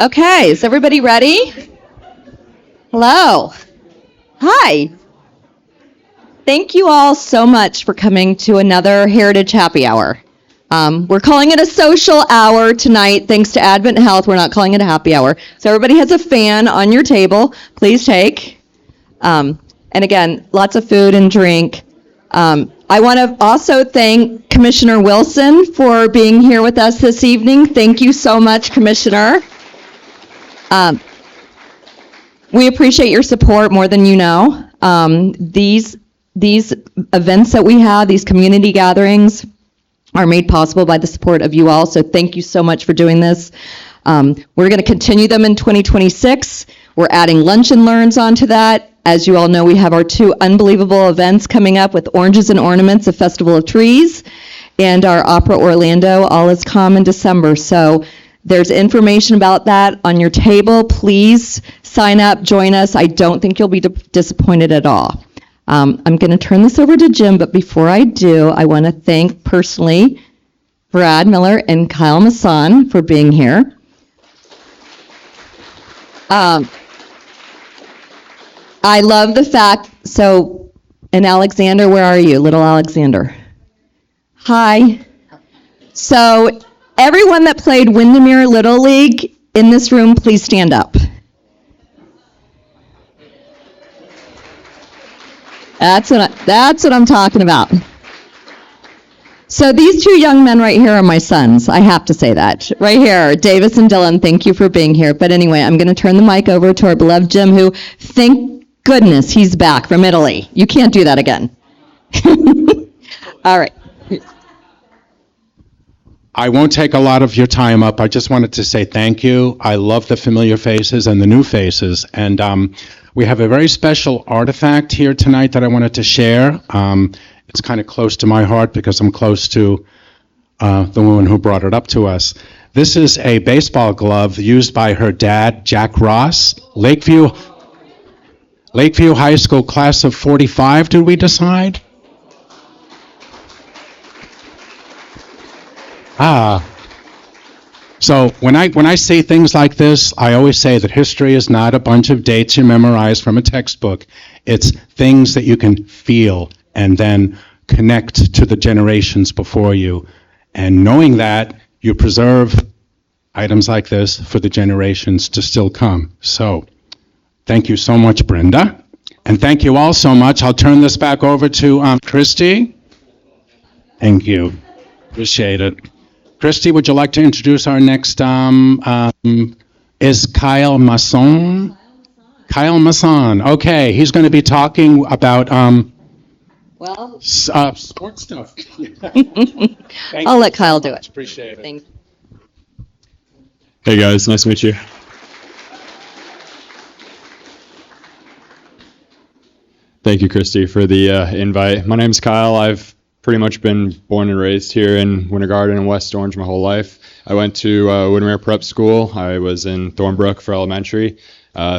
Okay, is everybody ready? Hello. Hi. Thank you all so much for coming to another Heritage Happy Hour. We're calling it a social hour tonight, thanks to Advent Health. We're not calling it a happy hour. So everybody has a fan on your table. Please take. And again, lots of food and drink. I want to also thank Commissioner Wilson for being here with us this evening. Thank you so much, Commissioner. We appreciate your support more than you know. These events that we have, these community gatherings, are made possible by the support of you all, so thank you so much for doing this. We're going to continue them in 2026. We're adding Lunch and Learns onto that. As you all know, we have our two unbelievable events coming up with Oranges and Ornaments, a Festival of Trees, and our Opera Orlando, All Is Calm in December. So there's information about that on your table. Please sign up, join us. I don't think you'll be disappointed at all. I'm going to turn this over to Jim, but before I do, I want to thank personally Brad Miller and Kyle Masson for being here. I love the fact, and Alexander, where are you? Little Alexander. Hi. So everyone that played Windermere Little League in this room, please stand up. That's what I'm talking about. So these two young men right here are my sons. I have to say that. Right here, Davis and Dylan, thank you for being here. But anyway, I'm going to turn the mic over to our beloved Jim, who, thank goodness, he's back from Italy. You can't do that again. All right. I won't take a lot of your time up. I just wanted to say thank you. I love the familiar faces and the new faces. And we have a very special artifact here tonight that I wanted to share. It's kind of close to my heart because I'm close to the woman who brought it up to us. This is a baseball glove used by her dad, Jack Ross. Lakeview High School class of 45, did we decide? So when I say things like this, I always say that history is not a bunch of dates you memorize from a textbook. It's things that you can feel and then connect to the generations before you. And knowing that, you preserve items like this for the generations to still come. So thank you so much, Brenda. And thank you all so much. I'll turn this back over to Christy. Thank you. Appreciate it. Christy, would you like to introduce our next, is Kyle Masson? Kyle Masson. Okay, he's going to be talking about sports stuff. I'll let Kyle do it. Appreciate it. Thanks. Hey guys, nice to meet you. Thank you, Christy, for the invite. My name's Kyle. I've pretty much been born and raised here in Winter Garden and West Orange my whole life. I went to Windermere Prep School. I was in Thornbrook for elementary.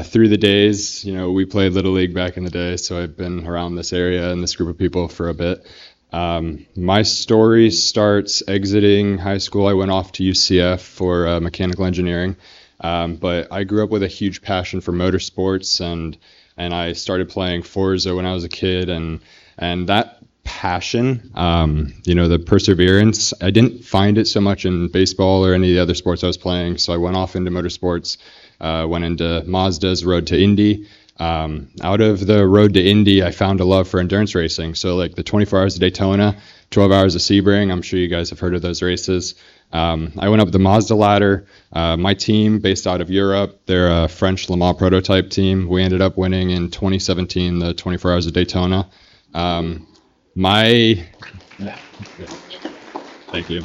Through the days, we played Little League back in the day, so I've been around this area and this group of people for a bit. My story starts exiting high school. I went off to UCF for mechanical engineering, but I grew up with a huge passion for motorsports, and I started playing Forza when I was a kid, and that passion, the perseverance, I didn't find it so much in baseball or any of the other sports I was playing, so I went off into motorsports, went into Mazda's Road to Indy. Out of the Road to Indy, I found a love for endurance racing, so like the 24 Hours of Daytona, 12 Hours of Sebring, I'm sure you guys have heard of those races. I went up the Mazda ladder. My team, based out of Europe, they're a French Le Mans prototype team. We ended up winning in 2017 the 24 Hours of Daytona. Thank you.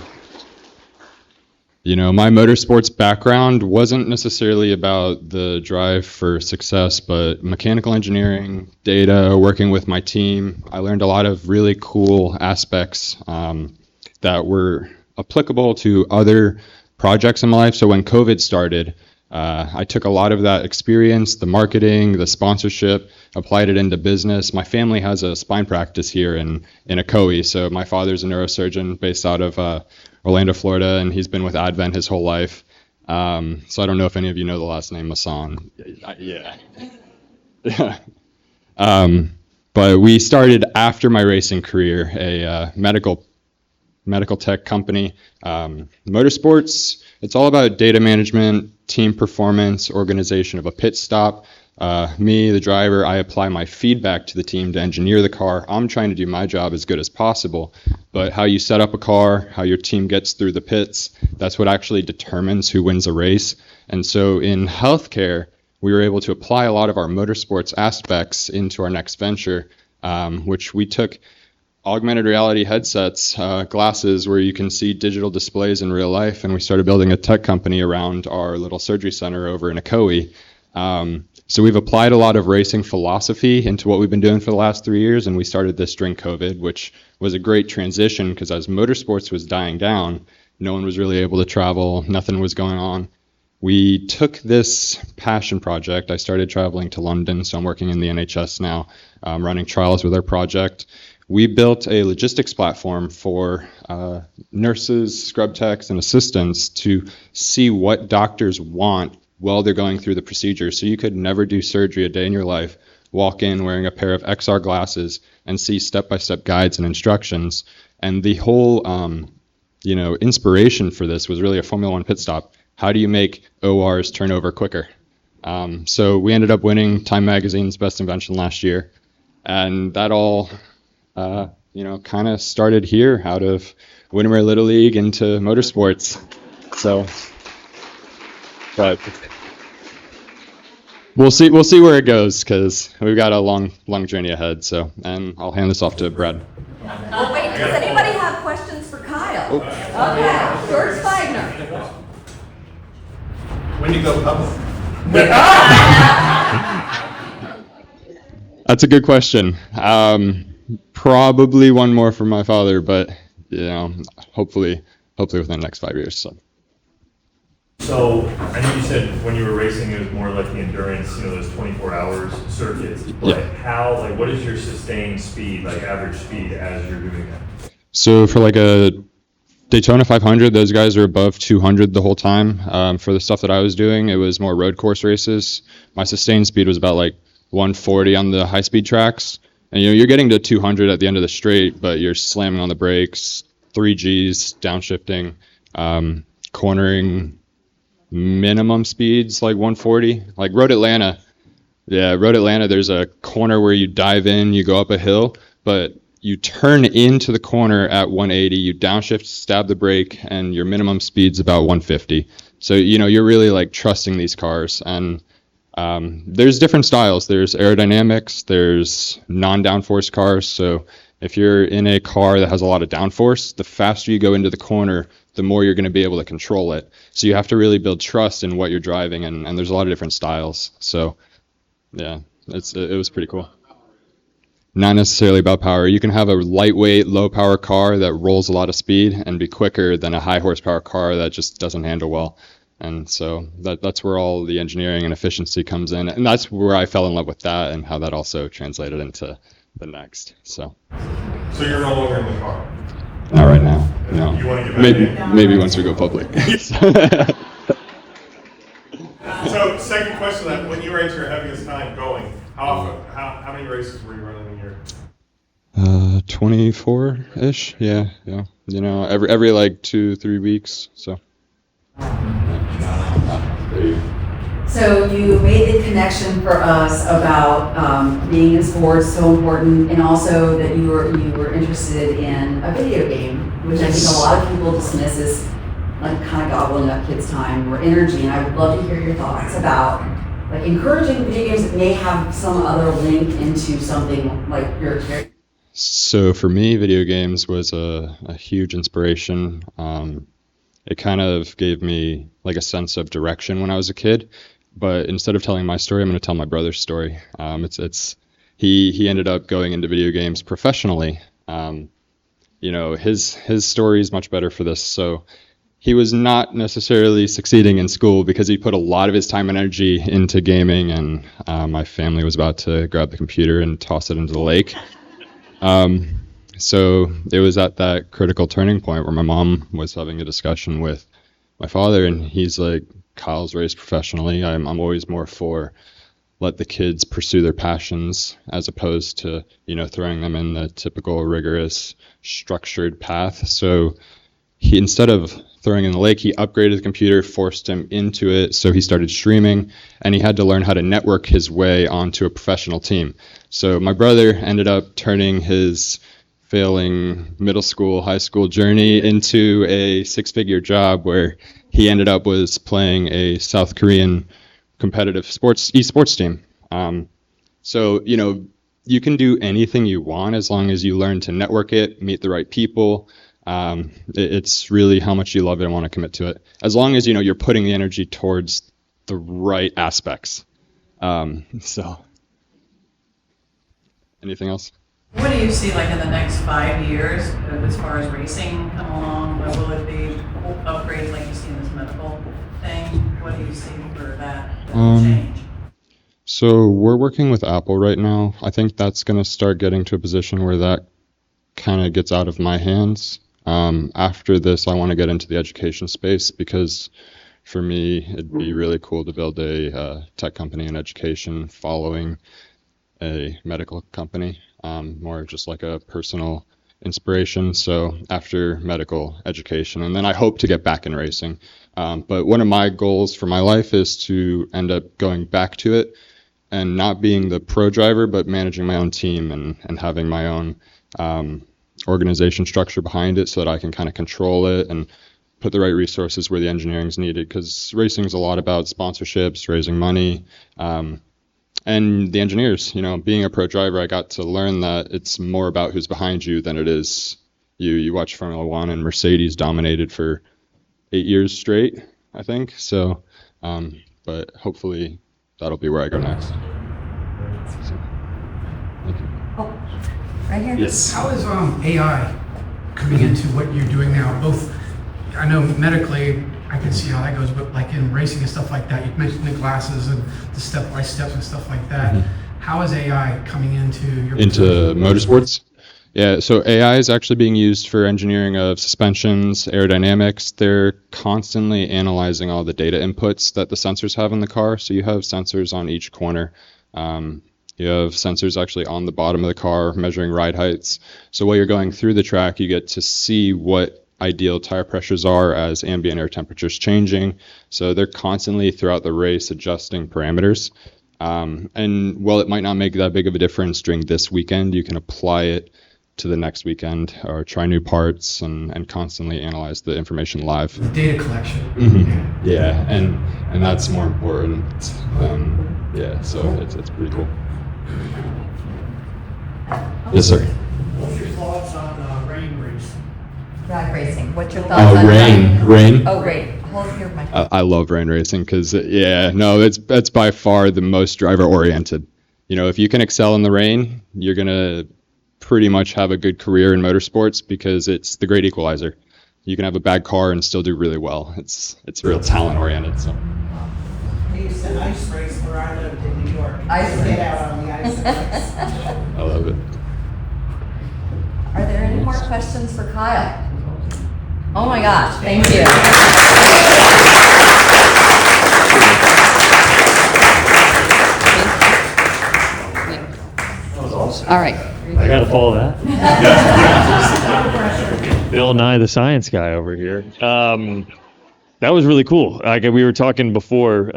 My motorsports background wasn't necessarily about the drive for success, but mechanical engineering, data, working with my team. I learned a lot of really cool aspects that were applicable to other projects in my life. So when COVID started, I took a lot of that experience, the marketing, the sponsorship, applied it into business. My family has a spine practice here in Ocoee. So my father's a neurosurgeon based out of Orlando, Florida, and he's been with Advent his whole life. So I don't know if any of you know the last name Masson. Yeah. Yeah. But we started after my racing career a medical tech company. Motorsports, it's all about data management, team performance, organization of a pit stop. Me, the driver, I apply my feedback to the team to engineer the car. I'm trying to do my job as good as possible, but how you set up a car, how your team gets through the pits, that's what actually determines who wins a race. And so in healthcare, we were able to apply a lot of our motorsports aspects into our next venture, which we took augmented reality headsets, glasses where you can see digital displays in real life, and we started building a tech company around our little surgery center over in Ocoee. So we've applied a lot of racing philosophy into what we've been doing for the last 3 years, and we started this during COVID, which was a great transition because as motorsports was dying down, no one was really able to travel, nothing was going on. We took this passion project. I started traveling to London, so I'm working in the NHS now, running trials with our project. We built a logistics platform for nurses, scrub techs, and assistants to see what doctors want while they're going through the procedure. So you could never do surgery a day in your life, walk in wearing a pair of XR glasses, and see step-by-step guides and instructions. And the whole, inspiration for this was really a Formula One pit stop. How do you make ORs turn over quicker? So we ended up winning Time Magazine's Best Invention last year, and that all, kind of started here out of Windermere Little League into motorsports. So, but we'll see where it goes because we've got a long journey ahead. So, and I'll hand this off to Brad. Well, wait, does anybody have questions for Kyle? Okay, George Spigner. When do you go public? That's a good question. Probably one more from my father, but hopefully within the next 5 years. So I know you said when you were racing it was more like the endurance, those 24 hours circuits. But what is your sustained speed, like average speed as you're doing that? So for like a Daytona 500, those guys are above 200 the whole time. For the stuff that I was doing, it was more road course races. My sustained speed was about like 140 on the high speed tracks. And you're getting to 200 at the end of the straight, but you're slamming on the brakes, 3Gs, downshifting, cornering minimum speeds like 140. Like Road Atlanta, there's a corner where you dive in, you go up a hill, but you turn into the corner at 180, you downshift, stab the brake, and your minimum speed's about 150. So, you're really like trusting these cars. And there's different styles. There's aerodynamics, there's non-downforce cars. So if you're in a car that has a lot of downforce, the faster you go into the corner, the more you're going to be able to control it. So you have to really build trust in what you're driving, and there's a lot of different styles. So yeah, it was pretty cool. Not necessarily about power. You can have a lightweight, low-power car that rolls a lot of speed and be quicker than a high-horsepower car that just doesn't handle well. And so that's where all the engineering and efficiency comes in. And that's where I fell in love with that and how that also translated into the next. So you're no longer in the car? Not right now. No. You want to get back in? Maybe once we go public. So second question, that when you were at your heaviest time going, how many races were you running in your? 24-ish. Yeah. Every like 2-3 weeks. So. So you made the connection for us about being in sports so important, and also that you were interested in a video game, which I think a lot of people dismiss as like kind of gobbling up kids' time or energy. And I would love to hear your thoughts about like encouraging video games that may have some other link into something like your experience. So for me, video games was a huge inspiration. It kind of gave me like a sense of direction when I was a kid. But instead of telling my story, I'm going to tell my brother's story. He ended up going into video games professionally. His story is much better for this. So he was not necessarily succeeding in school because he put a lot of his time and energy into gaming, and my family was about to grab the computer and toss it into the lake. So it was at that critical turning point where my mom was having a discussion with my father, and he's like, Kyle's raced professionally. I'm always more for let the kids pursue their passions as opposed to, throwing them in the typical rigorous structured path. So he, instead of throwing in the lake, he upgraded the computer, forced him into it. So he started streaming, and he had to learn how to network his way onto a professional team. So my brother ended up turning his failing middle school, high school journey into a six-figure job where he ended up was playing a South Korean competitive esports team. So, you can do anything you want as long as you learn to network it, meet the right people. It's really how much you love it and want to commit to it. As long as, you're putting the energy towards the right aspects. So, anything else? What do you see like in the next 5 years as far as racing come along? What will it be upgrades like you see in this medical thing? What do you see for that change? So we're working with Apple right now. I think that's going to start getting to a position where that kind of gets out of my hands. After this, I want to get into the education space because for me, it'd be really cool to build a tech company in education following a medical company, more just like a personal inspiration. So after medical education, and then I hope to get back in racing. But one of my goals for my life is to end up going back to it and not being the pro driver, but managing my own team and having my own organization structure behind it so that I can kind of control it and put the right resources where the engineering is needed, because racing is a lot about sponsorships, raising money, and the engineers. Being a pro driver, I got to learn that it's more about who's behind you than it is you. You watch Formula One, and Mercedes dominated for 8 years straight, I think. So, but hopefully that'll be where I go next. So, thank you. Right here? Yes. How is AI coming into what you're doing now? Both, I know medically, I can see how that goes, but like in racing and stuff like that, you mentioned the glasses and the step-by-steps and stuff like that. Mm-hmm. How is AI coming into your Motorsports? Yeah, so AI is actually being used for engineering of suspensions, aerodynamics. They're constantly analyzing all the data inputs that the sensors have in the car. So you have sensors on each corner. You have sensors actually on the bottom of the car measuring ride heights. So while you're going through the track, you get to see what ideal tire pressures are as ambient air temperatures changing. So they're constantly throughout the race adjusting parameters. And while it might not make that big of a difference during this weekend, you can apply it to the next weekend or try new parts and constantly analyze the information live. data collection? Mm-hmm. Yeah, and that's more important. Yeah, so it's pretty cool. Yes, sir. What's your thoughts on rain race? Drag racing. What's your thoughts on rain. Oh, great. Hold your mic. I love rain racing because, it's by far the most driver oriented. If you can excel in the rain, you're going to pretty much have a good career in motorsports because it's the great equalizer. You can have a bad car and still do really well. It's real talent oriented. So. We used to ice race where I lived in New York. Ice Get race. out on the ice race. I love it. Are there any more questions for Kyle? Oh my gosh, thank you. All right. I gotta follow that. Bill Nye, the science guy over here. That was really cool. Like we were talking before,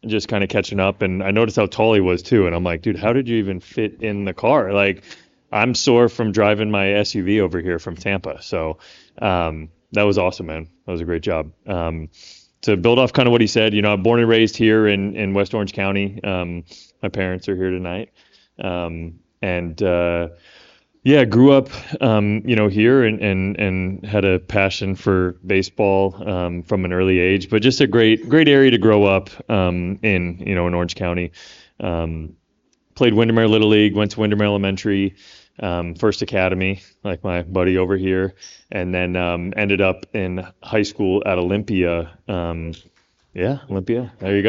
just kind of catching up, and I noticed how tall he was too. And I'm like, dude, how did you even fit in the car? Like, I'm sore from driving my SUV over here from Tampa. So that was awesome, man. That was a great job. To build off kind of what he said, I'm born and raised here in West Orange County. My parents are here tonight. Grew up, here and had a passion for baseball from an early age, but just a great area to grow up in Orange County. Played Windermere Little League, went to Windermere Elementary, First Academy, like my buddy over here, and then ended up in high school at Olympia. Olympia. There you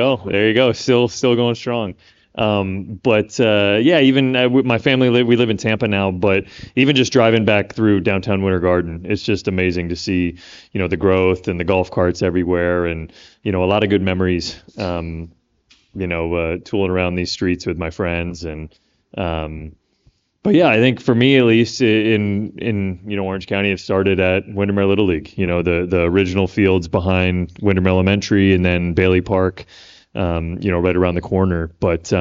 go. Still going strong. Yeah, even with my family, we live in Tampa now, but even just driving back through downtown Winter Garden, it's just amazing to see, the growth and the golf carts everywhere, and, a lot of good memories, tooling around these streets with my friends. And, but yeah, I think for me, at least in Orange County, it started at Windermere Little League, the original fields behind Windermere Elementary, and then Bailey Park, right around the corner. But,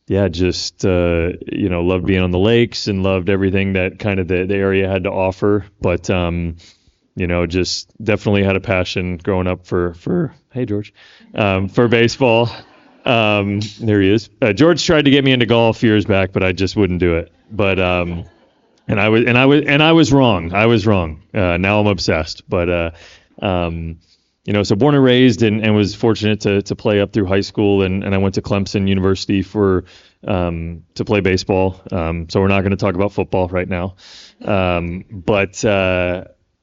yeah, just, loved being on the lakes and loved everything that kind of the area had to offer. But, just definitely had a passion growing up for hey, George, for baseball. There he is. George tried to get me into golf years back, but I just wouldn't do it. But, and I was wrong. Now I'm obsessed. But, so born and raised, and was fortunate to play up through high school, and I went to Clemson University to play baseball. So we're not going to talk about football right now.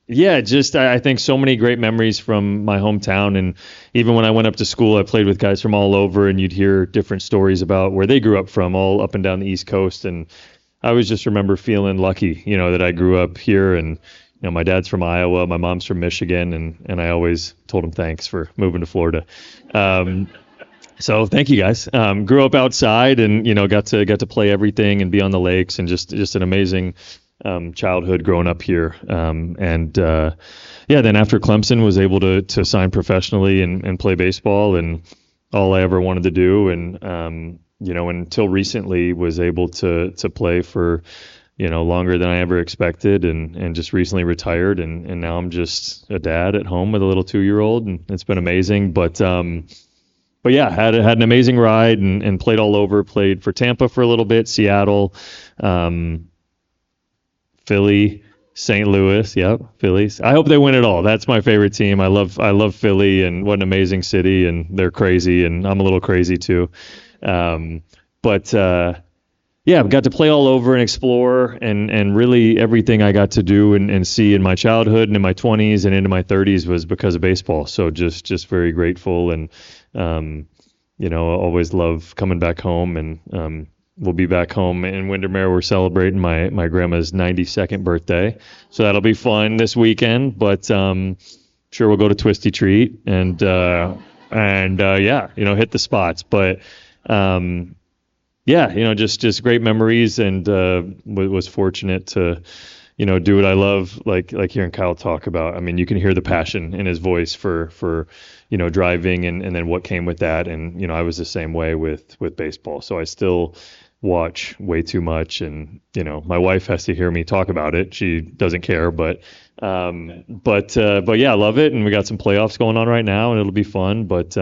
Yeah, just I think so many great memories from my hometown, and even when I went up to school, I played with guys from all over, and you'd hear different stories about where they grew up from, all up and down the East Coast. And I always just remember feeling lucky, that I grew up here, and my dad's from Iowa, my mom's from Michigan, and I always told him thanks for moving to Florida. So thank you guys. Grew up outside, and got to play everything and be on the lakes, and just an amazing childhood growing up here. Then after Clemson, was able to sign professionally and play baseball, and all I ever wanted to do. And until recently was able to play for longer than I ever expected, and just recently retired, and now I'm just a dad at home with a little 2-year-old, and it's been amazing. But yeah, had an amazing ride, and played all over. Played for Tampa for a little bit, Seattle, Philly, St. Louis. Yep, Phillies. I hope they win it all. That's my favorite team. I love Philly, and what an amazing city, and they're crazy, and I'm a little crazy too. Yeah, I've got to play all over and explore, and really everything I got to do and see in my childhood and in my 20s and into my 30s was because of baseball. So just very grateful, and always love coming back home, and we'll be back home in Windermere. We're celebrating my grandma's 92nd birthday, so that'll be fun this weekend. But sure, we'll go to Twisty Treat and yeah, hit the spots. But yeah, just great memories, and was fortunate to, do what I love, like hearing Kyle talk about. I mean, you can hear the passion in his voice for driving, and then what came with that. And, I was the same way with baseball. So I still watch way too much, and, my wife has to hear me talk about it. She doesn't care, but yeah, I love it. And we got some playoffs going on right now, and it'll be fun. But,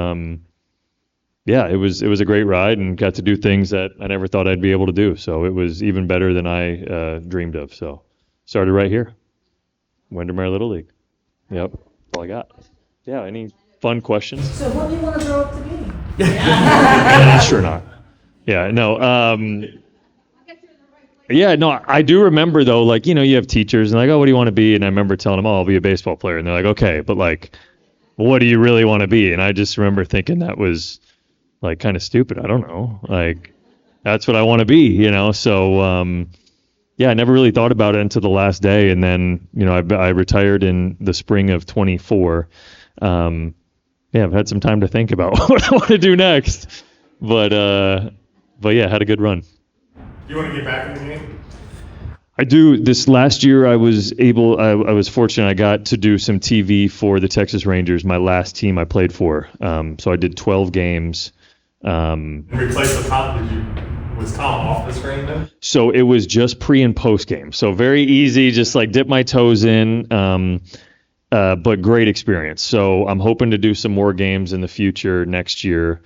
yeah, it was a great ride, and got to do things that I never thought I'd be able to do. So it was even better than I dreamed of. So started right here, Windermere Little League. Yep, that's all I got. Yeah, any fun questions? So what do you want to grow up to be? Sure not. Yeah, no. Yeah, no, I do remember though, like, you have teachers and like, oh, what do you want to be? And I remember telling them, oh, I'll be a baseball player. And they're like, okay, but like, what do you really want to be? And I just remember thinking that was like kind of stupid. I don't know. Like, that's what I want to be, So, yeah, I never really thought about it until the last day. And then, I retired in the spring of 24. Yeah, I've had some time to think about what I want to do next. But yeah, had a good run. You want to get back in the game? I do. This last year, I was fortunate. I got to do some TV for the Texas Rangers, my last team I played for. So I did 12 games. And replace the Tom, was Tom off the screen then? So it was just pre and post game. So very easy, just like dip my toes in, but great experience. So I'm hoping to do some more games in the future next year,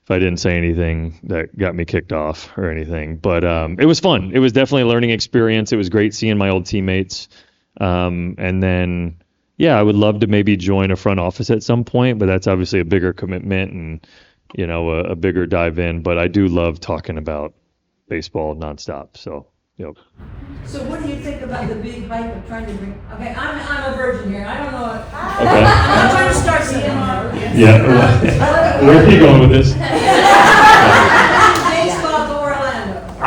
if I didn't say anything that got me kicked off or anything. But it was fun. It was definitely a learning experience. It was great seeing my old teammates. And then, yeah, I would love to maybe join a front office at some point, but that's obviously a bigger commitment and, a bigger dive in. But I do love talking about baseball nonstop. So, So what do you think about the big hype of trying to bring, okay, I'm a virgin here, I don't know. Okay. I'm trying to start something. Yeah. Where are you going with this?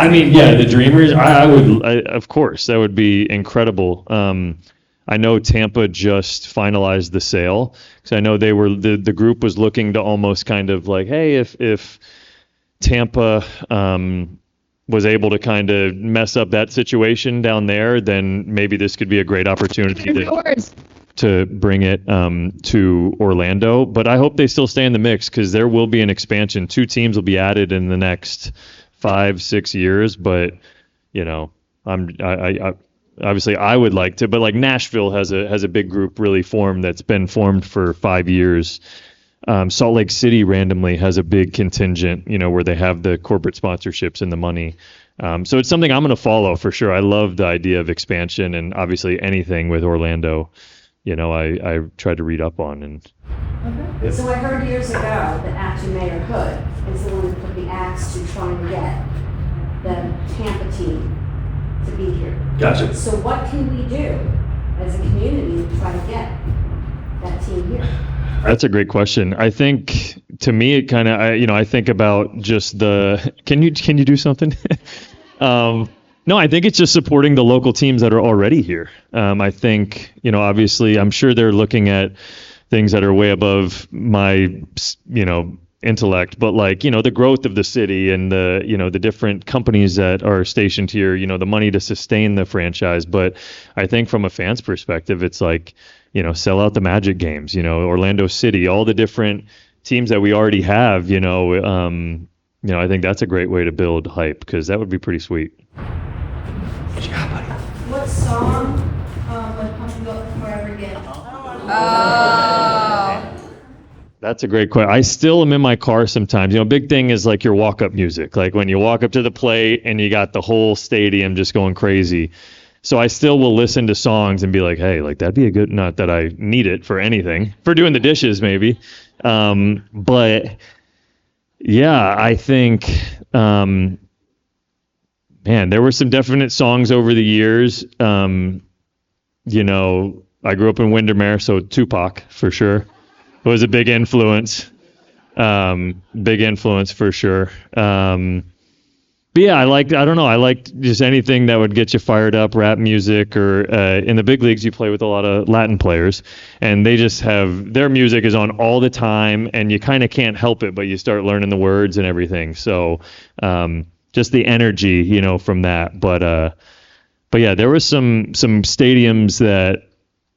I mean, yeah, the Dreamers. Of course, that would be incredible. I know Tampa just finalized the sale, because I know the group was looking to almost kind of like, hey, if Tampa was able to kind of mess up that situation down there, then maybe this could be a great opportunity to bring it to Orlando. But I hope they still stay in the mix, because there will be an expansion. 2 teams will be added in the next 5-6 years. But I obviously I would like to. But like Nashville has a big group really formed that's been formed for 5 years. Salt Lake City randomly has a big contingent, where they have the corporate sponsorships and the money. So it's something I'm going to follow for sure. I love the idea of expansion, and obviously anything with Orlando, I tried to read up on. And So I heard years ago that acting Mayor Hood is the one who put the axe to trying to get the Tampa team to be here. Gotcha. So what can we do as a community to try to get that team here? That's a great question. I think to me it kind of I think about just the can you do something? No, I think it's just supporting the local teams that are already here. I think obviously I'm sure they're looking at things that are way above my intellect, but like the growth of the city and the different companies that are stationed here, the money to sustain the franchise. But I think from a fan's perspective, it's like sell out the Magic games, Orlando City, all the different teams that we already have, I think that's a great way to build hype, because that would be pretty sweet. What song would pump you up forever again? That's a great question. I still am in my car sometimes. Big thing is like your walk-up music. Like when you walk up to the plate and you got the whole stadium just going crazy. So I still will listen to songs and be like, hey, like that'd be a good, not that I need it for anything, for doing the dishes maybe. But yeah, I think, man, there were some definite songs over the years. I grew up in Windermere, so Tupac for sure was a big influence. Big influence for sure. But yeah, I like just anything that would get you fired up, rap music, or in the big leagues you play with a lot of Latin players, and they just have, their music is on all the time, and you kind of can't help it, but you start learning the words and everything. So just the energy, from that. But yeah, there was some stadiums that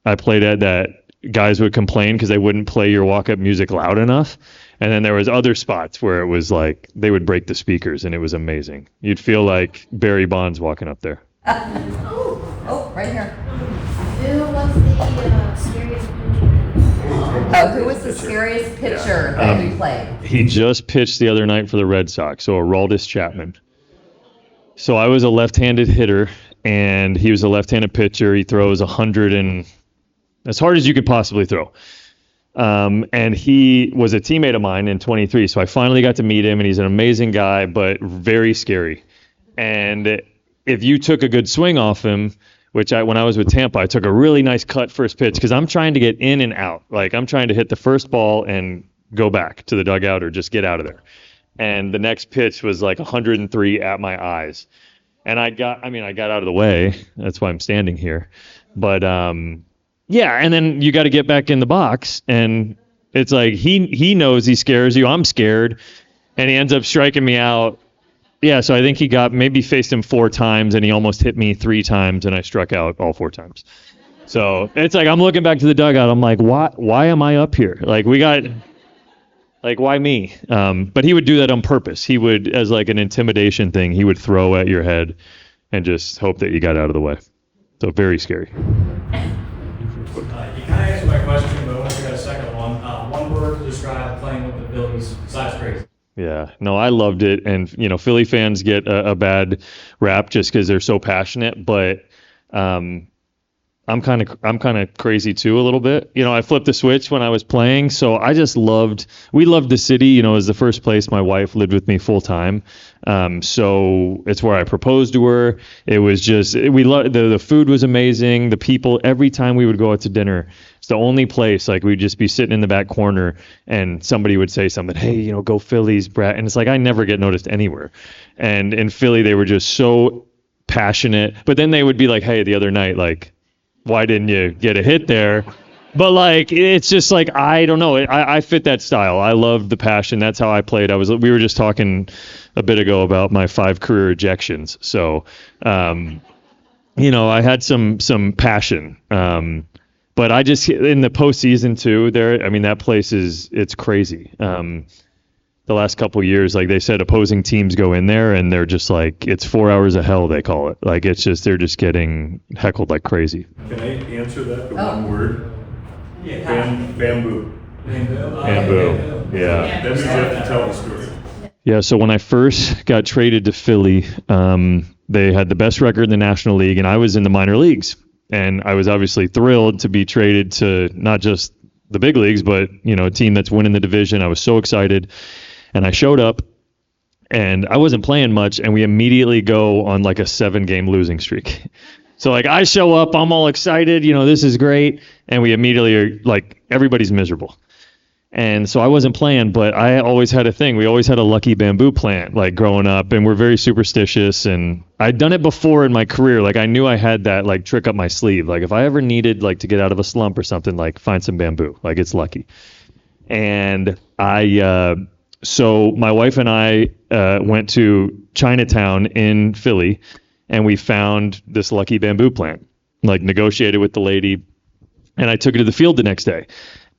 I played at that guys would complain because they wouldn't play your walk-up music loud enough. And then there was other spots where it was like they would break the speakers, and it was amazing. You'd feel like Barry Bonds walking up there. Oh, right here. Who was the scariest pitcher? Who was the scariest pitcher that we played? He just pitched the other night for the Red Sox, so Aroldis Chapman. So I was a left-handed hitter, and he was a left-handed pitcher. He throws 100 and as hard as you could possibly throw. And he was a teammate of mine in 23. So I finally got to meet him, and he's an amazing guy, but very scary. And if you took a good swing off him, which when I was with Tampa, I took a really nice cut first pitch, because I'm trying to get in and out. Like I'm trying to hit the first ball and go back to the dugout or just get out of there. And the next pitch was like 103 at my eyes. And I got out of the way. That's why I'm standing here. But, yeah, and then you got to get back in the box, and it's like he knows he scares you. I'm scared, and he ends up striking me out. Yeah, so I think he faced him 4 times, and he almost hit me 3 times, and I struck out all 4 times. So it's like I'm looking back to the dugout. I'm like, why am I up here? Like why me? But he would do that on purpose. He would, as like an intimidation thing, he would throw at your head and just hope that you got out of the way. So very scary. You kind of answered my question, but I want to get a second one. One word to describe playing with the Phillies besides crazy. Yeah, no, I loved it. And, Philly fans get a bad rap just because they're so passionate. But I I'm kind of crazy too a little bit. You know, I flipped the switch when I was playing, so we loved the city. You know, it was the first place my wife lived with me full time. So it's where I proposed to her. It was just, we loved, the food was amazing. The people, every time we would go out to dinner, it's the only place, like we'd just be sitting in the back corner and somebody would say something, hey, you know, go Phillies, Brad. And it's like, I never get noticed anywhere. And in Philly, they were just so passionate. But then they would be like, hey, the other night, like, why didn't you get a hit there? But like, it's just like, I don't know. I fit that style. I loved the passion. That's how I played. We were just talking a bit ago about my 5 career ejections. So, you know, I had some passion. But I just, in the postseason too, that place it's crazy. The last couple of years, like they said, opposing teams go in there and they're just like, it's 4 hours of hell, they call it. Like, it's just, they're just getting heckled like crazy. Can I answer that with one word? Yeah. Bamboo. Bamboo. Yeah. Then we have to tell the story. Yeah, so when I first got traded to Philly, they had the best record in the National League, and I was in the minor leagues. And I was obviously thrilled to be traded to not just the big leagues, but, you know, a team that's winning the division. I was so excited. And I showed up, and I wasn't playing much, and we immediately go on like a 7-game losing streak. So like I show up, I'm all excited, you know, this is great, and we immediately are like, everybody's miserable. And so I wasn't playing, but I always had a thing. We always had a lucky bamboo plant, like growing up, and we're very superstitious. And I'd done it before in my career. Like I knew I had that like trick up my sleeve. Like if I ever needed like to get out of a slump or something, like find some bamboo, like it's lucky. And so my wife and I went to Chinatown in Philly, and we found this lucky bamboo plant, like negotiated with the lady, and I took it to the field the next day.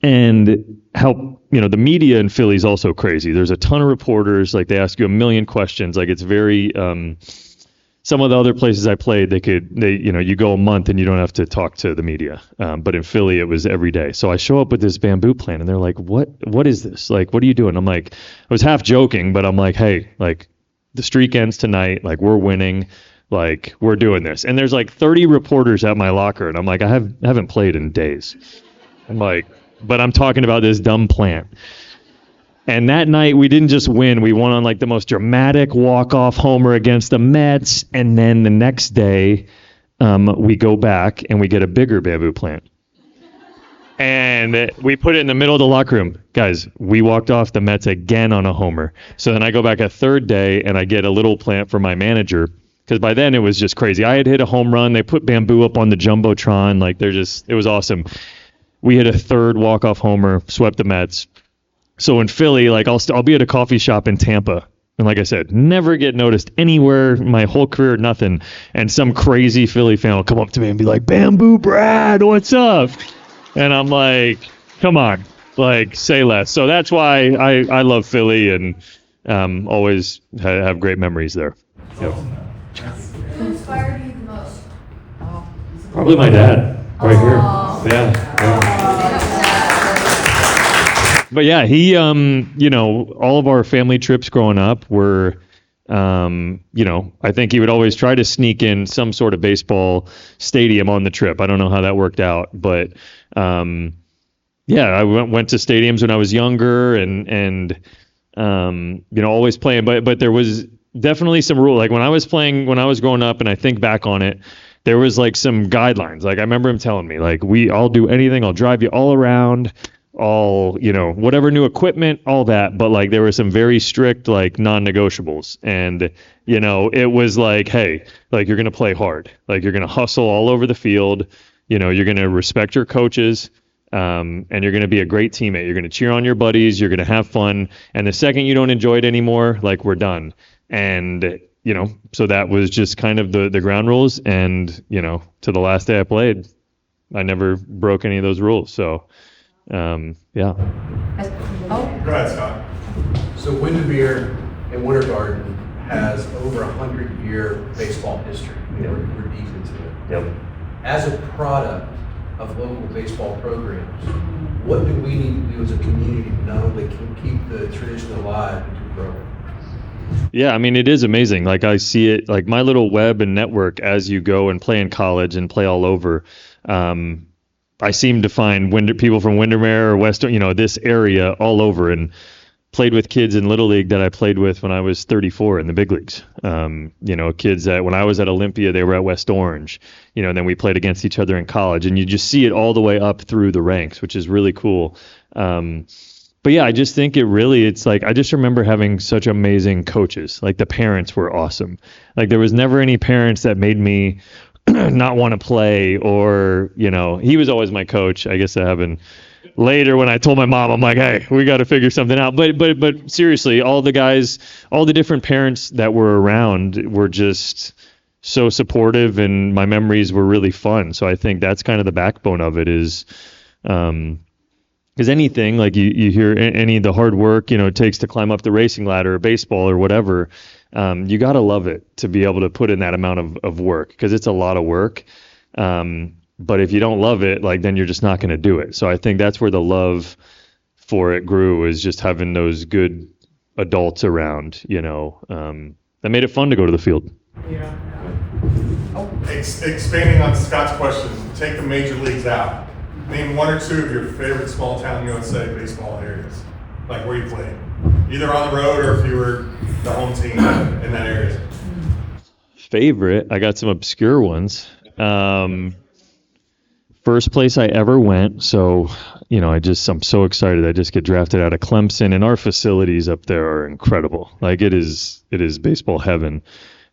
And how, you know, the media in Philly is also crazy. There's a ton of reporters, like they ask you a million questions. Like it's very, some of the other places I played, you know, you go a month and you don't have to talk to the media. But in Philly, it was every day. So I show up with this bamboo plant and they're like, what is this? Like, what are you doing? I'm like, I was half joking, but I'm like, hey, like the streak ends tonight. Like we're winning. Like we're doing this. And there's like 30 reporters at my locker. And I'm like, I haven't played in days. I'm like, but I'm talking about this dumb plant. And that night, we didn't just win. We won on like the most dramatic walk-off homer against the Mets. And then the next day, we go back and we get a bigger bamboo plant. And we put it in the middle of the locker room. Guys, we walked off the Mets again on a homer. So then I go back a third day and I get a little plant for my manager. Because by then it was just crazy. I had hit a home run. They put bamboo up on the Jumbotron. Like it was awesome. We hit a third walk-off homer, swept the Mets. So in Philly, like I'll be at a coffee shop in Tampa, and like I said, never get noticed anywhere, my whole career, nothing. And some crazy Philly fan will come up to me and be like, "Bamboo Brad, what's up?" And I'm like, "Come on, like say less." So that's why I love Philly and always have great memories there. Yep. Who inspired you the most? Probably my dad, right here. Yeah. But yeah, he, you know, all of our family trips growing up were, you know, I think he would always try to sneak in some sort of baseball stadium on the trip. I don't know how that worked out, but yeah, I went to stadiums when I was younger and you know, always playing. But there was definitely some rule. Like when I was growing up, and I think back on it, there was like some guidelines. Like I remember him telling me, like, I'll do anything. I'll drive you all around. All, you know, whatever new equipment, all that. But like there were some very strict like non-negotiables. And, you know, it was like, hey, like you're going to play hard. Like you're going to hustle all over the field. You know, you're going to respect your coaches. And you're going to be a great teammate. You're going to cheer on your buddies. You're going to have fun. And the second you don't enjoy it anymore, like we're done. And, you know, so that was just kind of the ground rules. And, you know, to the last day I played, I never broke any of those rules. So, yeah. Go ahead, Scott. So Windermere and Winter Garden has over 100-year baseball history. Yep. We're deep into it. Yep. As a product of local baseball programs, what do we need to do as a community to not only keep the tradition alive, but to grow it? Yeah, I mean, it is amazing. Like, I see it, like my little web and network as you go and play in college and play all over. I seem to find people from Windermere or West, this area all over, and played with kids in Little League that I played with when I was 34 in the big leagues. Kids that when I was at Olympia, they were at West Orange, and then we played against each other in college, and you just see it all the way up through the ranks, which is really cool. But yeah, I just think it's like, I just remember having such amazing coaches. Like the parents were awesome. Like there was never any parents that made me not want to play, or, he was always my coach. I guess that happened later when I told my mom, I'm like, hey, we got to figure something out. But seriously, all the guys, all the different parents that were around were just so supportive, and my memories were really fun. So I think that's kind of the backbone of it is, because anything, like you hear any of the hard work, it takes to climb up the racing ladder or baseball or whatever, you got to love it to be able to put in that amount of work, because it's a lot of work. But if you don't love it, like, then you're just not going to do it. So I think that's where the love for it grew, is just having those good adults around, that made it fun to go to the field. Yeah. Expanding on Scott's question, take the major leagues out. Name one or two of your favorite small town USA baseball areas, like where you played, either on the road or if you were the home team in that area. Favorite, I got some obscure ones. First place I ever went, so I'm so excited. I just get drafted out of Clemson, and our facilities up there are incredible. Like it is baseball heaven.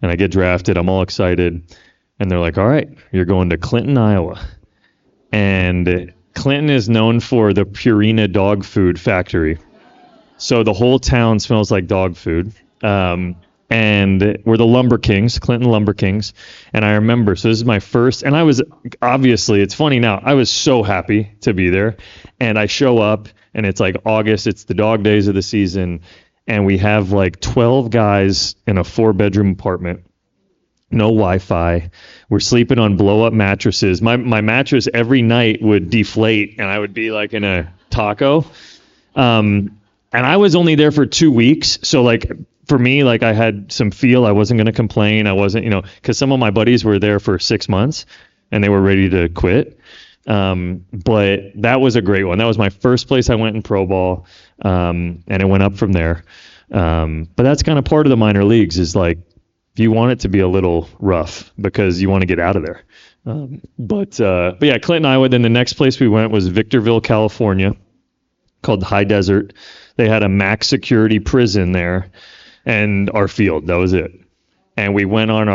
And I get drafted, I'm all excited, and they're like, all right, you're going to Clinton, Iowa. And Clinton is known for the Purina dog food factory. So the whole town smells like dog food. And we're the Lumber Kings, Clinton Lumber Kings. And I remember, so this is my first, and I was, obviously, it's funny now, I was so happy to be there. And I show up, and it's like August, it's the dog days of the season, and we have like 12 guys in a 4-bedroom apartment, no Wi-Fi. We're sleeping on blow-up mattresses. My mattress every night would deflate, and I would be like in a taco. And I was only there for 2 weeks, so like, for me, like I had some feel. I wasn't going to complain. I wasn't, because some of my buddies were there for 6 months and they were ready to quit. But that was a great one. That was my first place I went in pro ball, and it went up from there. But that's kind of part of the minor leagues, is like, you want it to be a little rough because you want to get out of there. But yeah, Clinton, Iowa. Then the next place we went was Victorville, California, called High Desert. They had a max security prison there. And our field, that was it. And we went on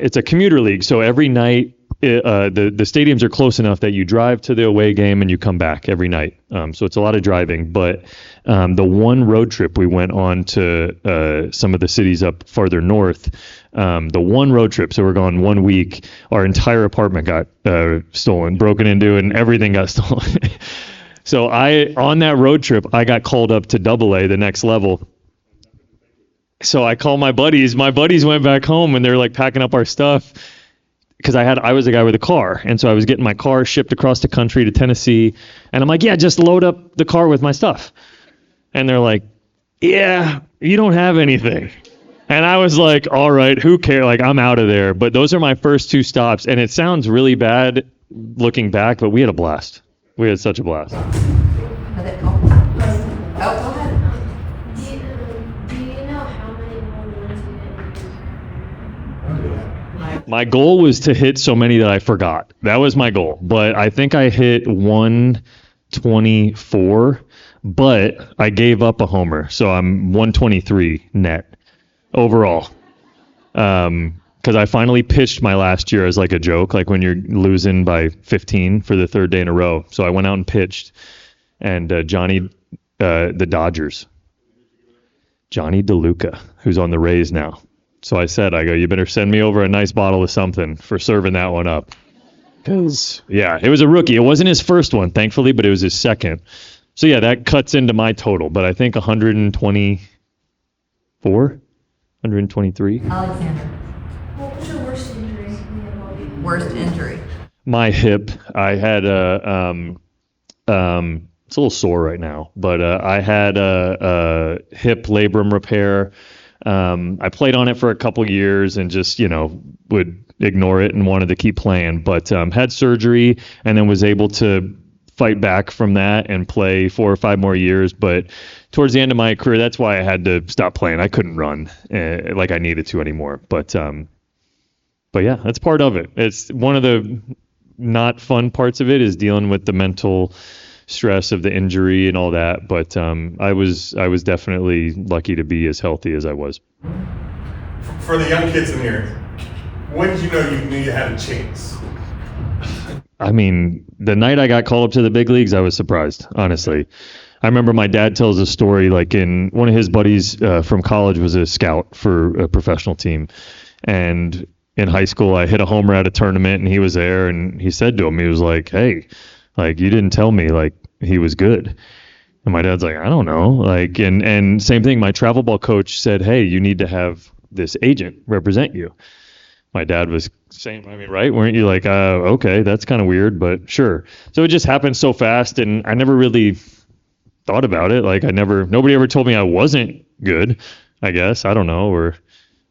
it's a commuter league, so every night the stadiums are close enough that you drive to the away game and you come back every night. So it's a lot of driving. But the one road trip we went on to some of the cities up farther north, the one road trip, so we're gone 1 week, our entire apartment got stolen, broken into, and everything got stolen. So on that road trip, I got called up to AA, the next level. So I called my buddies. My buddies went back home, and they're like packing up our stuff, because I was the guy with a car, and so I was getting my car shipped across the country to Tennessee, and I'm like, yeah, just load up the car with my stuff. And they're like, yeah, you don't have anything. And I was like, all right, who cares? Like, I'm out of there. But those are my first 2 stops, and it sounds really bad looking back, but we had a blast. We had such a blast. Go ahead. Do you know how many home runs you hit? My goal was to hit so many that I forgot. That was my goal. But I think I hit 124, but I gave up a homer. So I'm 123 net overall. Because I finally pitched my last year as like a joke, like when you're losing by 15 for the 3rd day in a row. So I went out and pitched. And Johnny, the Dodgers, Johnny DeLuca, who's on the Rays now. So I go, you better send me over a nice bottle of something for serving that one up. Because, yeah, it was a rookie. It wasn't his first one, thankfully, but it was his second. So, yeah, that cuts into my total. But I think 124, 123. Alexander, What was your worst injury? worst injury? My hip. I had it's a little sore right now, but I had a hip labrum repair I played on it for a couple years and just, would ignore it and wanted to keep playing, but had surgery and then was able to fight back from that and play 4 or 5 more years. But towards the end of my career, that's why I had to stop playing. I couldn't run like I needed to anymore. But yeah, that's part of it. It's one of the not fun parts of it is dealing with the mental stress of the injury and all that. But I was definitely lucky to be as healthy as I was. For the young kids in here, when did you know you knew you had a chance? I mean, the night I got called up to the big leagues, I was surprised, honestly. I remember my dad tells a story, like in one of his buddies from college was a scout for a professional team. And in high school, I hit a homer at a tournament and he was there and he said to him, he was like, hey, like, you didn't tell me like he was good. And my dad's like, I don't know. Like, and same thing, my travel ball coach said, hey, you need to have this agent represent you. My dad was saying, I mean, right? Weren't you like, okay, that's kind of weird, but sure. So it just happened so fast and I never really thought about it. Like nobody ever told me I wasn't good, I guess. I don't know. Or,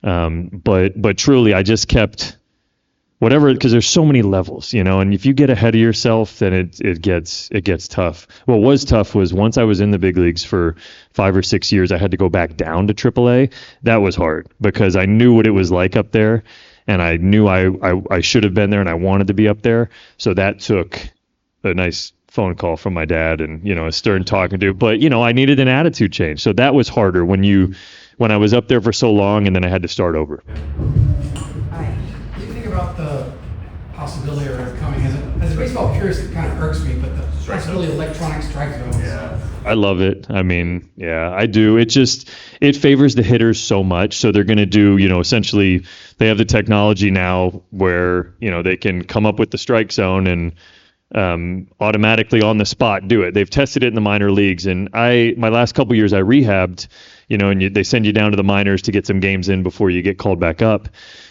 but truly I just kept whatever, because there's so many levels, and if you get ahead of yourself, then it gets tough. What was tough was once I was in the big leagues for 5 or 6 years, I had to go back down to AAA. That was hard because I knew what it was like up there. And I knew I should have been there and I wanted to be up there. So that took a nice phone call from my dad and, a stern talking to. But, I needed an attitude change. So that was harder when I was up there for so long and then I had to start over. Do you think about the possibility of coming, as a baseball purist, it kind of irks me, but the possibility of electronic strike zones? Yeah. I love it. I mean, yeah, I do. It favors the hitters so much. So they're going to do, essentially they have the technology now where, they can come up with the strike zone and automatically on the spot do it. They've tested it in the minor leagues. And my last couple years I rehabbed, and they send you down to the minors to get some games in before you get called back up.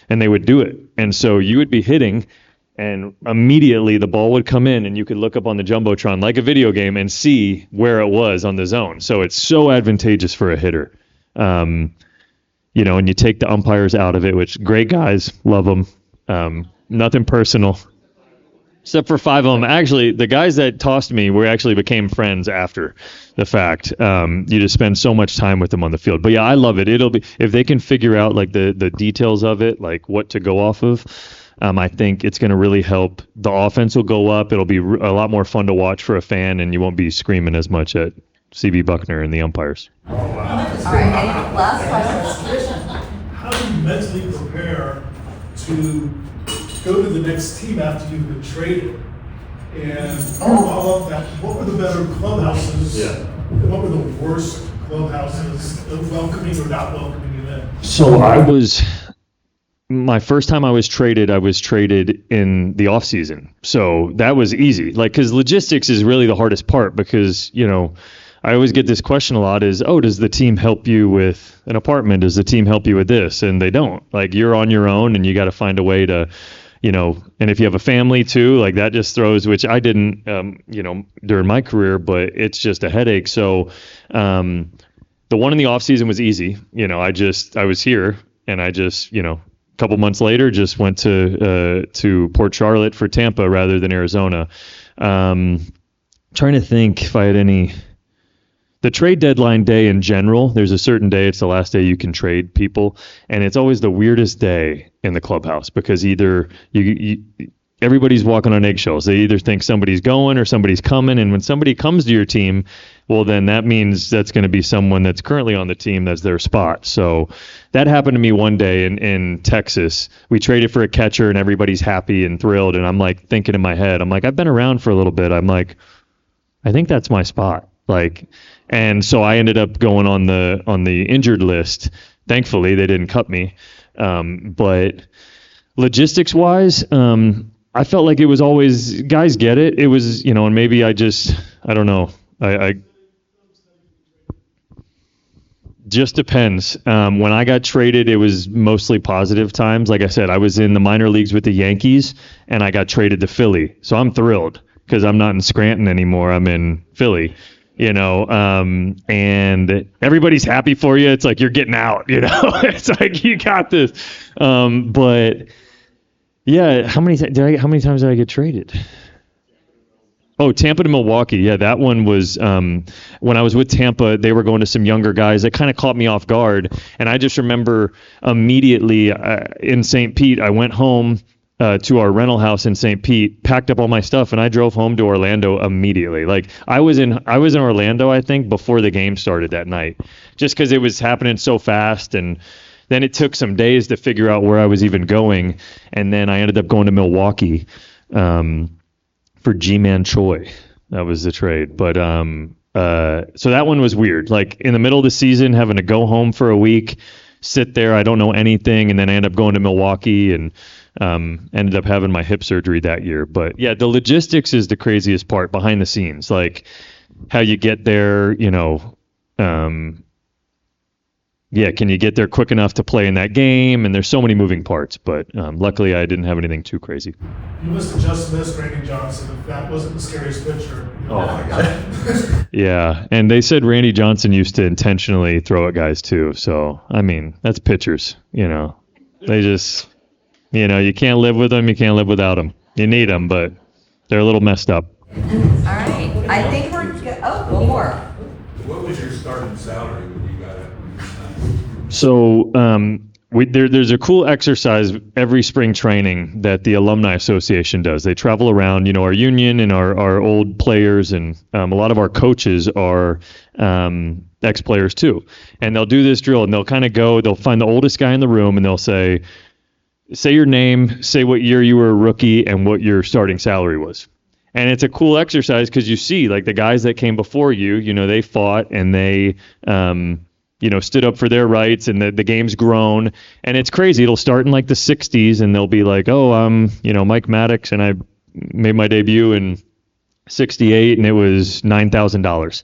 And they would do it. And so you would be hitting and immediately the ball would come in and you could look up on the Jumbotron like a video game and see where it was on the zone. So it's so advantageous for a hitter. And you take the umpires out of it, which great guys, love them. Nothing personal, except for 5 of them. Actually, the guys that tossed me actually became friends after the fact. You just spend so much time with them on the field. But yeah, I love it. It'll be, if they can figure out like the details of it, like what to go off of, I think it's going to really help. The offense will go up. It'll be a lot more fun to watch for a fan, and you won't be screaming as much at C.B. Buckner and the umpires. All right, any last questions? How do you mentally prepare to go to the next team after you've been traded? And all of that, what were the better clubhouses? Yeah. And what were the worst clubhouses, welcoming or not welcoming you in? So my first time I was traded in the off season. So that was easy. Like, cause logistics is really the hardest part because, I always get this question a lot is, does the team help you with an apartment? Does the team help you with this? And they don't. Like, you're on your own and you got to find a way to, and if you have a family too, like that just throws, which I didn't, during my career, but it's just a headache. So, the one in the off season was easy. I was here and I just, a couple months later, just went to Port Charlotte for Tampa rather than Arizona. Trying to think if I had any. The trade deadline day in general, there's a certain day, it's the last day you can trade people, and it's always the weirdest day in the clubhouse because either everybody's walking on eggshells. They either think somebody's going or somebody's coming, and when somebody comes to your team, well, then that means that's going to be someone that's currently on the team that's their spot. So that happened to me one day in Texas. We traded for a catcher, and everybody's happy and thrilled, and I'm like thinking in my head, I'm like, I've been around for a little bit. I'm like, I think that's my spot. Like, and so I ended up going on the injured list. Thankfully, they didn't cut me. But logistics wise, I felt like it was always guys get it. It was, and maybe I don't know. I just depends. When I got traded, it was mostly positive times. Like I said, I was in the minor leagues with the Yankees and I got traded to Philly. So I'm thrilled because I'm not in Scranton anymore. I'm in Philly. and everybody's happy for you. It's like you're getting out, It's like you got this. But yeah, how many times did I get traded? Oh, Tampa to Milwaukee. Yeah, that one was when I was with Tampa, they were going to some younger guys. That kind of caught me off guard. And I just remember immediately in St. Pete, I went home to our rental house in St. Pete, packed up all my stuff, and I drove home to Orlando immediately. Like I was in Orlando, I think, before the game started that night, just because it was happening so fast. And then it took some days to figure out where I was even going. And then I ended up going to Milwaukee. For G-Man Choi. That was the trade. But so that one was weird. Like in the middle of the season, having to go home for a week, sit there, I don't know anything, and then I end up going to Milwaukee and ended up having my hip surgery that year. But yeah, the logistics is the craziest part behind the scenes. Like how you get there, can you get there quick enough to play in that game? And there's so many moving parts, but luckily I didn't have anything too crazy. You must have just missed Randy Johnson if that wasn't the scariest picture. Oh my God. Yeah, and they said Randy Johnson used to intentionally throw at guys too. So, I mean, that's pitchers, They just, you can't live with them, you can't live without them. You need them, but they're a little messed up. All right, I think we're good. Oh, one more. What was your starting salary when you got it? So there's a cool exercise every spring training that the Alumni Association does. They travel around, our union and our old players, and a lot of our coaches are ex-players too. And they'll do this drill, and they'll kind of they'll find the oldest guy in the room, and they'll say your name, say what year you were a rookie, and what your starting salary was. And it's a cool exercise because you see, like, the guys that came before you, they fought and they stood up for their rights, and the game's grown. And it's crazy. It'll start in like the 60s, and they'll be like, oh, I'm, Mike Maddox, and I made my debut in 68, and it was $9,000.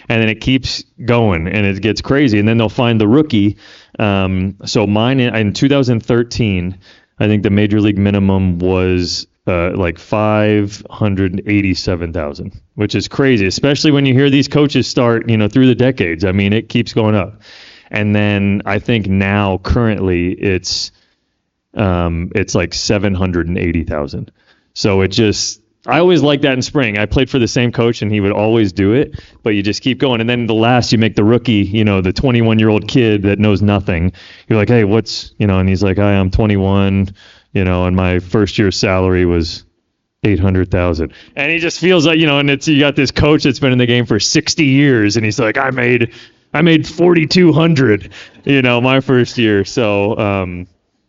And then it keeps going, and it gets crazy. And then they'll find the rookie. So mine in 2013, I think the major league minimum was like $587,000, which is crazy, especially when you hear these coaches start, through the decades. I mean, it keeps going up. And then I think now currently it's like 780,000. So I always liked that in spring. I played for the same coach, and he would always do it, but you just keep going. And then the last, you make the rookie, the 21-year-old kid that knows nothing. You're like, hey, what's, and he's like, hi, I'm 21. And my first year's salary was $800,000. And he just feels like, and you got this coach that's been in the game for 60 years, and he's like, I made $4,200, my first year. So,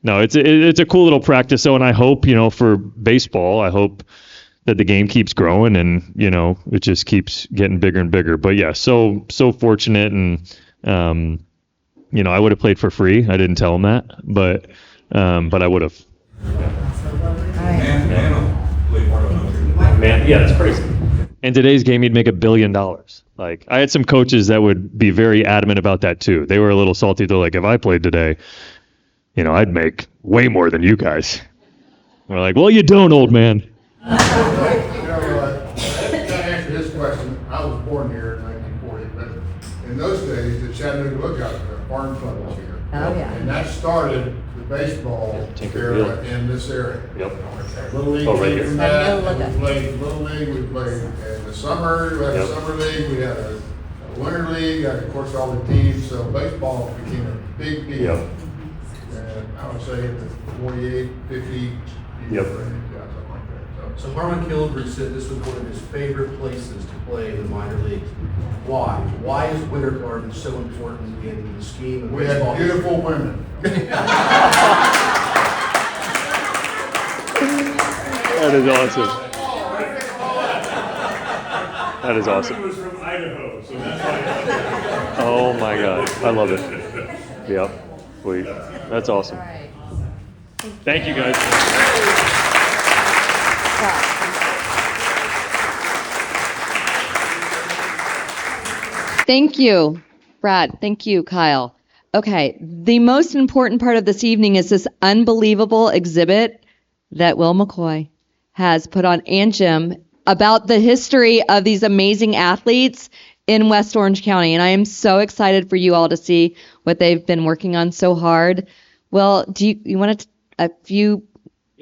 no, it's a cool little practice. So, and I hope, for baseball, I hope that the game keeps growing, and, it just keeps getting bigger and bigger. But yeah, so fortunate. And, I would have played for free. I didn't tell him that, but I would have. Man, yeah, that's crazy. In today's game, he'd make $1 billion. Like, I had some coaches that would be very adamant about that too. They were a little salty. They're like, if I played today, I'd make way more than you guys. We're like, well, you don't, old man. To answer his question, I was born here in 1940, but in those days, the Chattanooga Lookout Farm Club was here. Oh, yeah. And that started the baseball era in this area. Yep. Little League Right came here. from that. We played Little League, we played in the summer, we had a summer league, we had a winter league, and of course all the teams. So baseball became a big deal. Yep. And I would say in the 48, 50, Yep. something like that. So Harmon Kilgore said this was one of his favorite places to play in the minor leagues. Why? Why is Winter Garden so important in the scheme of We baseball? have beautiful women. That is awesome. That is awesome. He was from Idaho, so that's why. Oh my God, I love it. Yep, sweet. That's awesome. Thank you, guys. Thank you, Brad. Thank you, Kyle. Okay, the most important part of this evening is this unbelievable exhibit that Will McCoy has put on, and Jim, about the history of these amazing athletes. in West Orange County, and I am so excited for you all to see what they've been working on so hard. Well, do you want a few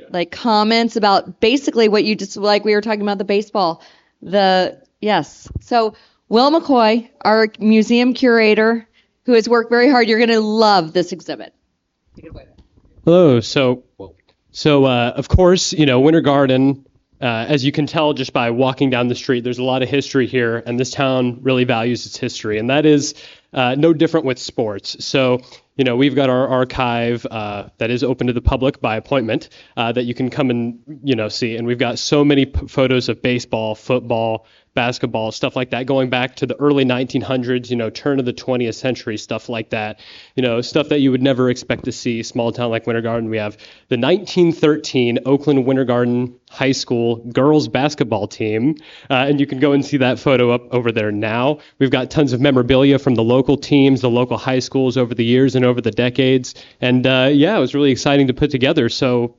like comments about basically what you just, like we were talking about the baseball, yes. So Will McCoy, our museum curator, who has worked very hard, you're going to love this exhibit. Hello. So of course, Winter Garden, as you can tell just by walking down the street, there's a lot of history here, and this town really values its history, and that is no different with sports. So, we've got our archive that is open to the public by appointment that you can come and, see, and we've got so many photos of baseball, football, basketball, stuff like that, going back to the early 1900s, turn of the 20th century, stuff like that, stuff that you would never expect to see. Small town like Winter Garden. We have the 1913 Oakland Winter Garden High School girls basketball team, and you can go and see that photo up over there now. We've got tons of memorabilia from the local teams, the local high schools over the years and over the decades, and it was really exciting to put together. So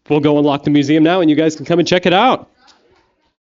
we'll go unlock the museum now, and you guys can come and check it out.